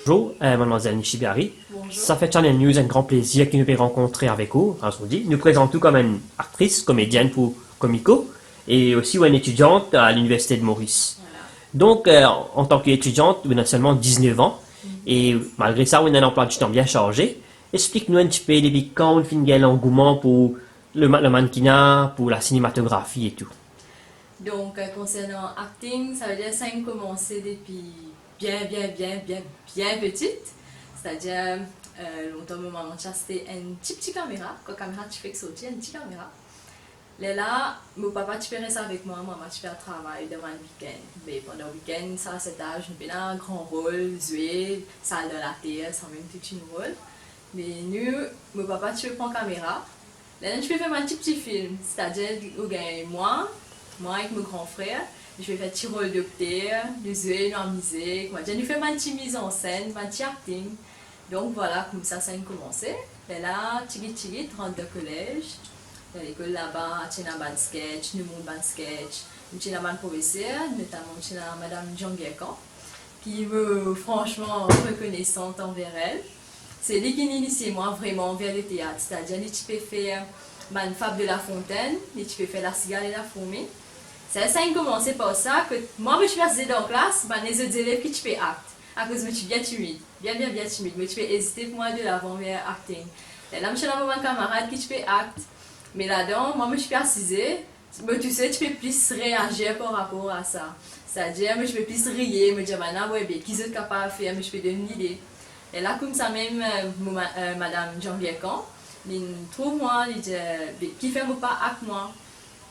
Bonjour, mademoiselle Nishibari. Bonjour. Ça fait Channel News un grand plaisir que nous puissions rencontrer avec vous aujourd'hui. Nous présentons comme une actrice, comédienne pour Comico et aussi une étudiante à l'Université de Maurice. Voilà. Donc, en tant qu'étudiante, vous avez seulement 19 ans et malgré ça, vous avez un emploi du temps bien chargé. Explique-nous un petit peu depuis quand vous avez l'engouement pour le mannequinat, pour la cinématographie et tout. Donc, concernant acting, ça veut dire que ça a commencé depuis bien petite. C'est-à-dire, longtemps, ma maman a acheté une petite caméra. Quand la caméra tu fais que sortir, une petite caméra. Là, mon papa tu ferais ça avec moi, maman tu fais un travail devant le week-end. Mais pendant le week-end, ça à cet âge, nous avons un grand rôle, jouer, salle de la terre, ça même tout un rôle. Mais nous, mon papa tu prends la caméra. Là, je vais faire un petit film. C'est-à-dire, moi avec mon grand frère, je vais faire un petit rôle d'acteur, de jouer en musique. Moi, je vais faire ma petite mise en scène, ma petite acting. Donc voilà, comme ça a commencé. Et là, tigi, rentre au collège. Dans l'école là-bas, tu as un sketch, nous avons un sketch. Tu as un professeur, notamment tu as Madame Djanguekan, qui me franchement reconnaissante envers elle. C'est lui qui initie moi vraiment vers le théâtre. C'est-à-dire, tu peux faire une fable de La Fontaine, tu peux faire La Cigale et la Fourmi. Ça a commencé par ça que moi, je suis passée dans la classe, les autres élèves qui tu fais acte. À cause que je suis bien timide, bien timide, mais tu peux hésiter pour moi de l'avant vers acting. Et là, je suis là avec un camarade qui tu fais acte. Mais là-dedans, moi, je suis assisée. Mais tu sais, tu peux plus réagir par rapport à ça. C'est-à-dire, je peux plus rire, me dire, maintenant, ouais, qui est capable de faire, mais je peux donner une idée. Et là, comme ça même, Madame Djanguekan, il trouve moi, il dit, qui fait pas avec moi?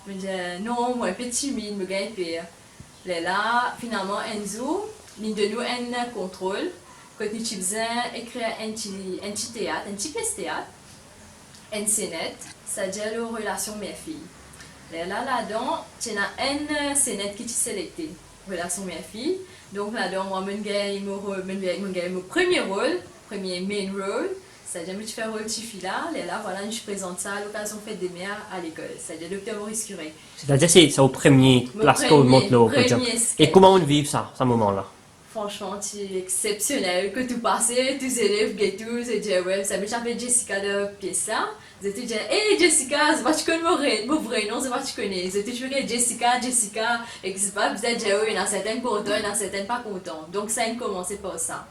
Je me dis, non, moi, un peu timide, je me gagne pire. Et là, finalement, Enzo, il donne nous un contrôle. Quand nous faisons écrire un petit théâtre, un petit pièce théâtre, une scénette, c'est-à-dire la relation mère-fille. Là-dedans, tu as une scénette qui est sélectée, relation mère-fille. Donc là-dedans, moi, je gagne mon premier rôle, premier main role. C'est-à-dire que je fais un rôle de fille là, voilà, je présente ça à l'occasion fête des mères à l'école. C'est-à-dire le Dr Maurice Curé. C'est-à-dire c'est au premier place qu'on monte là, on peut dire. Et comment on vit ça, ce moment-là? Franchement, c'est exceptionnel que tout passé, tous les élèves, et tout, c'est dire, ouais, ça me s'appelle Jessica de pièce là. Ils étaient dire, hey Jessica, c'est pas tu connais mon vrai nom, c'est pas tu connais. Ils étaient toujours Jessica, et c'est pas, vous êtes dire, oui, il y en a certains contents, il y en a certains pas contents. Donc ça a commencé par ça.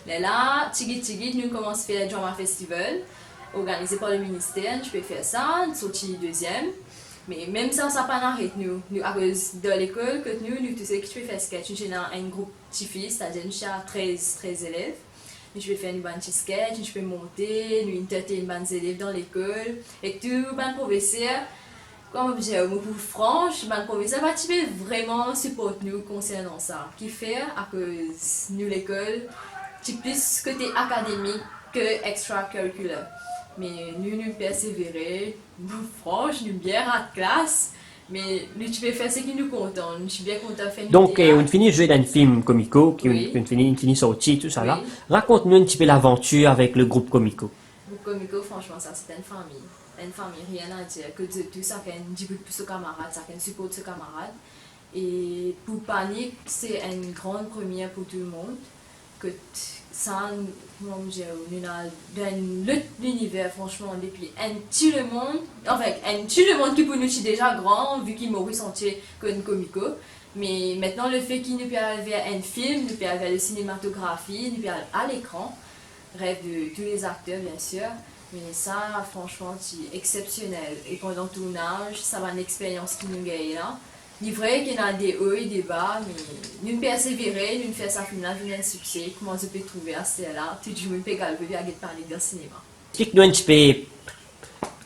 Là, Tigi, nous commençons à faire le Drama Festival, organisé par le ministère, je peux faire ça, une sortie deuxième. Mais même ça, ça n'a pas arrêté nous. À cause de l'école, que nous tous ceux qui font sketch, nous avons un groupe de filles, c'est-à-dire nous avons 13 élèves. Nous vais faire une bonne sketch, nous peux monter, nous interter une bonne élèves dans l'école. Et tout, bon professeur, comme j'ai un mot franche, bon professeur va vraiment supporter nous concernant ça. Qui fait à cause nous l'école, c'est plus côté académique que extracurriculaire. Mais nous persévérer, nous franche, nous bien à classe, mais nous tu peux faire ce qui nous content, je suis bien content de faire. Donc, on finit de jouer dans un film comico, Oui. on finit sorti, tout ça Oui. là. Raconte-nous un petit peu l'aventure avec le groupe comico. Le comico, franchement, ça c'est une famille. Une famille, rien à dire. Que tout ça, qu'il y a un petit peu plus de camarades, ça qu'il y a un support de camarades. Et pour Panique, c'est une grande première pour tout le monde. Que ça, moi, j'ai dans l'univers, franchement, depuis un petit le monde, enfin, un petit le monde qui pour nous est déjà grand, vu qu'il m'a ressenti comme comico. Mais maintenant, le fait qu'il nous peut arriver à un film, nous peut arriver à la cinématographie, nous peut arriver à l'écran, rêve de tous les acteurs, bien sûr. Mais ça, franchement, c'est exceptionnel. Et pendant le tournage, ça va une expérience qui nous gagne là. Il est vrai qu'il y a des hauts et des bas, mais nous persévérer, nous faisons ça film-là, nous un succès. Comment je peux trouver à ce là tout le monde peut gagner avec parler dans le cinéma. Explique-nous un petit peu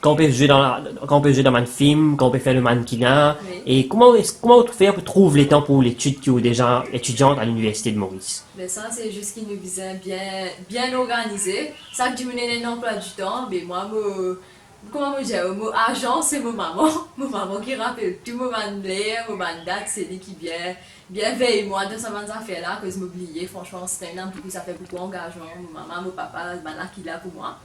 quand on peut jouer dans un film, quand on peut faire le mannequinat, Oui. et comment on fait pour trouver le temps pour l'étude qui est déjà étudiante à l'Université de Maurice. Mais ça, c'est juste qu'il nous vise bien organisé. Ça, que je me un emploi du temps, mais moi, comment je dis, mon agent, c'est mon maman. Mon maman qui rappelle tout, mon mon date, c'est lui qui bien veille moi dans ces affaires-là, que je m'oubliais. Franchement, c'est un homme qui ça fait beaucoup d'engagement. Mon maman, mon papa, c'est là qui est là pour moi.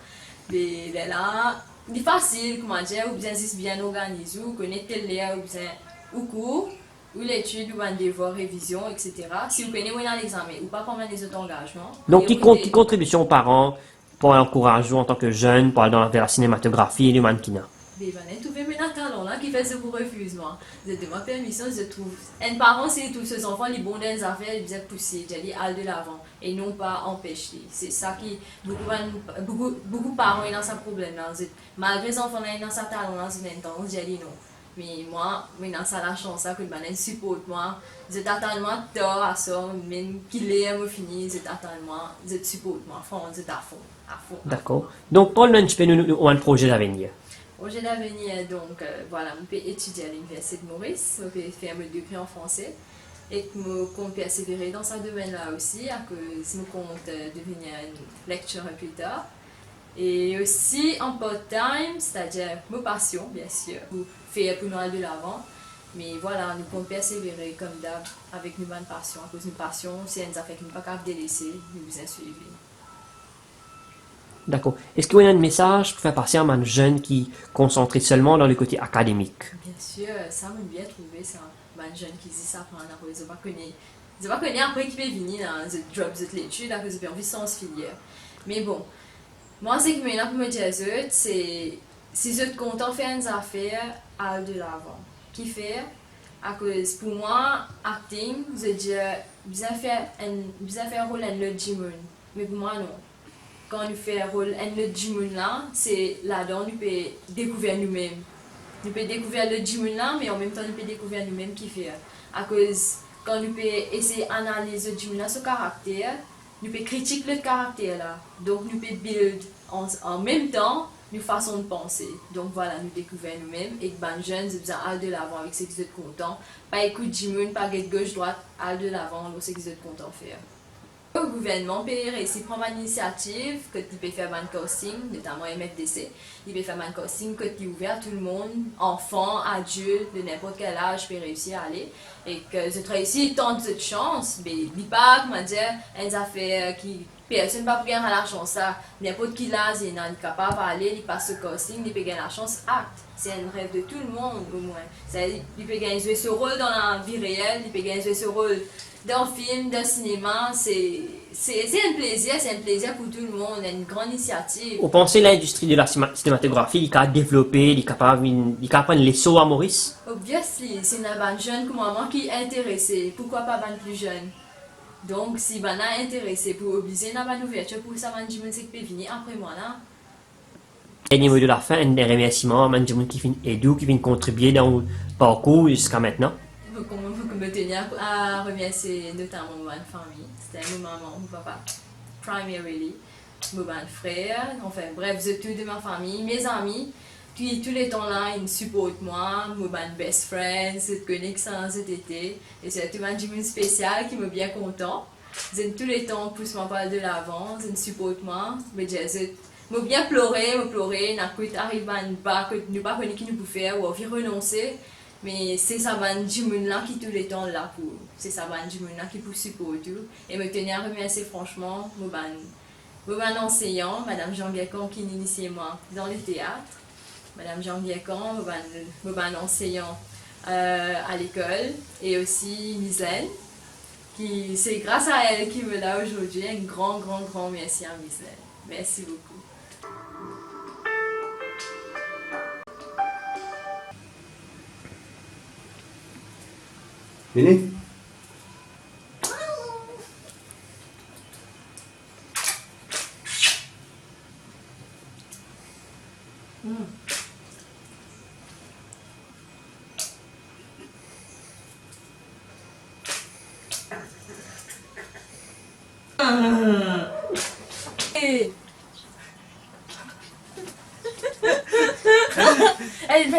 Mais là, c'est facile, comment dire, ou bien c'est bien organisé, ou connaître tel lien, ou bien au cours. ou l'étude, ou un devoir, révision, etc. Si vous prenez dans l'examen, ou pas prendre des autres engagements. Donc, et qui contribution aux parents pour encourager en tant que jeune pour aller vers la cinématographie et le mannequinat? Des vannes, tout le monde talent là qui fait ce pour refuse moi. Je demande permission, je trouve. Un parent, c'est tous ces enfants, les bons des affaires, ils disaient pousser, j'ai aller de l'avant et non pas empêcher. C'est ça qui, beaucoup de parents ont ce problème là. Malgré les enfants, ils ont ce talent là, c'est maintenant, j'ai dit non. Mais moi, maintenant, ça la chance que le banane supporte moi. Je t'attends moi, tard à ça, même qu'il est, moi fini, je t'attends moi, je te supporte moi, franchement, je t'affronte, à fond. D'accord. Donc, Paul, tu peux nous un projet d'avenir. Projet d'avenir, donc voilà, je peux étudier à l'Université de Maurice, je peux faire mon degré en français et que je compte persévérer dans ce domaine-là aussi, à que je compte devenir une lecturer plus tard. Et aussi en part-time, c'est-à-dire ma passion, bien sûr, pour faire pour nous aller de l'avant. Mais voilà, nous pouvons persévérer comme d'hab avec une bonne passion. À cause d'une passion, c'est une affaire qui ne peut pas délaisser, nous vous suivre. D'accord. Est-ce qu'il y a un message pour faire passer à un jeune qui est concentré seulement dans le côté académique? Bien sûr, ça m'a bien trouvé, ça. Un jeune qui dit ça pendant la rue, je ne pas connaître après qui peut venir dans le job de l'étude, à cause de envie sans filière. Mais bon, moi, ce qui m'a pour me dire, c'est si je suis content de faire une affaire, aller de l'avant. Qui fait? À cause, pour moi, acting, je dis, bien faire un rôle dans le gym. Mais pour moi, non. Quand nous faisons un rôle dans le gym là, c'est là-dedans nous pouvons découvrir nous-mêmes. Nous pouvons découvrir le gym là, mais en même temps nous pouvons découvrir nous-mêmes qui fait. À cause, quand nous pouvons essayer d'analyser le gym là, ce caractère, nous pouvons critiquer le caractère là. Donc nous pouvons build en même temps nos façons de penser. Donc voilà, nous découvrons nous-mêmes et que les jeunes, ils besoin aller de l'avant avec ce qu'ils sont contents. Pas écouter gym, pas être gauche-droite, aller de l'avant avec ce qu'ils sont contents de faire. Le gouvernement peut réussir à prendre l'initiative que tu peux faire un casting, notamment MFDC. Il peut faire un casting que tu es ouvert à tout le monde, enfants, adultes, de n'importe quel âge, peut réussir à aller. Et que je réussis tant de chance, mais il n'y a pas, comment dire, une affaire qui personne ne peut pas gagner la chance. N'importe qui là, il est capable d'aller, il passe ce casting, il peut gagner la chance, acte. C'est un rêve de tout le monde au moins. Il peut gagner ce rôle dans la vie réelle, il peut gagner ce rôle dans le film, dans le cinéma, c'est un plaisir pour tout le monde, une grande initiative. Vous pensez que l'industrie de la cinématographie est développée, il est capable de prendre les sauts à Maurice? Obviously, c'est une jeune comme moi qui est intéressée, pourquoi pas une plus jeune? Donc, si vous êtes intéressé pour obliger une ouverture pour ça, je me dis que peut venir après moi là. Et au niveau de la fin, un remerciement à gens qui viennent contribuer dans le parcours jusqu'à maintenant. Je me tenir à remercier notamment ma famille, c'était ma maman, mon papa, primarily, mon frère, enfin bref, je tout de ma famille, mes amis, puis tous les temps là, ils supportent moi, mon best friend, cette connexion cet été, et c'est tout un jour spécial qui me bien content. Ils tous les temps poussent ma parole de l'avant, ils supportent moi, mais je bien pleurer, n'a pas arrivé à ne pas connaître qui nous peut faire ou envie renoncer. Mais c'est ça bande du monde là qui tout le temps là pour c'est ça bande du monde là qui pour supporter et me tenir à remercier franchement mon enseignant madame Jean Biacan qui initiait moi dans le théâtre, madame Jean Biacan mon enseignant à l'école et aussi Mislaine qui c'est grâce à elle qui me l'a aujourd'hui. Un grand merci à Mislaine. Merci beaucoup. Venez. Allez,